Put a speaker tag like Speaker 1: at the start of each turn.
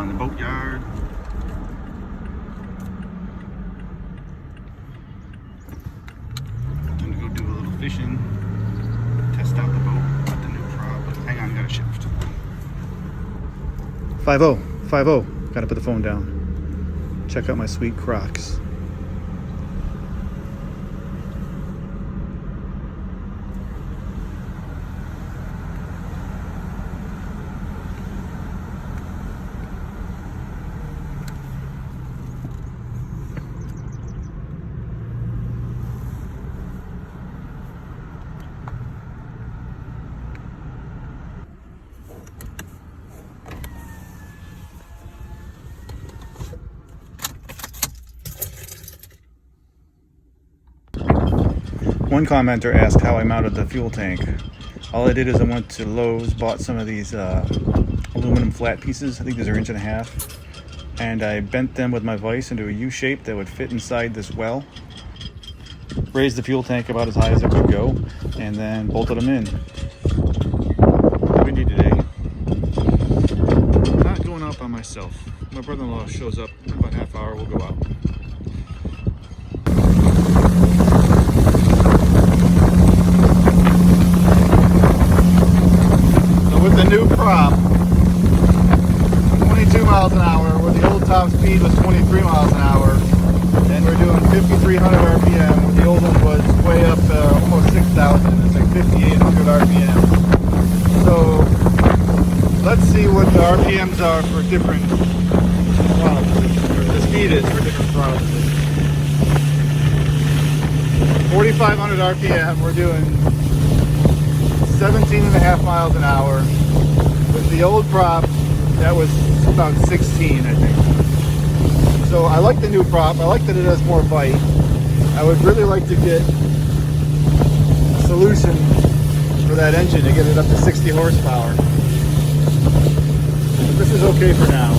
Speaker 1: on the boat yard. I'm gonna go do a little fishing, test out the boat, got the new prop. Hang on, gotta shift. 50, 50. Gotta put the phone down. Check out my sweet Crocs. One commenter asked how I mounted the fuel tank. All I did is I went to Lowe's, bought some of these aluminum flat pieces. I think these are 1.5 inches. And I bent them with my vise into a U shape that would fit inside this well. Raised the fuel tank about as high as it would go, and then bolted them in. Windy today. Not going out by myself. My brother-in-law shows up in about half hour, we'll go out. With the new prop, 22 miles an hour, where the old top speed was 23 miles an hour, and we're doing 5,300 RPM, where the old one was way up almost 6,000. It's like 5,800 RPM. So let's see what the RPMs are for different throttle positions, or the speed is for different throttle positions. 4,500 RPM, we're doing 17.5 miles an hour. With the old prop, that was about 16, I think. So I like the new prop. I like that it has more bite. I would really like to get a solution for that engine to get it up to 60 horsepower. But this is okay for now.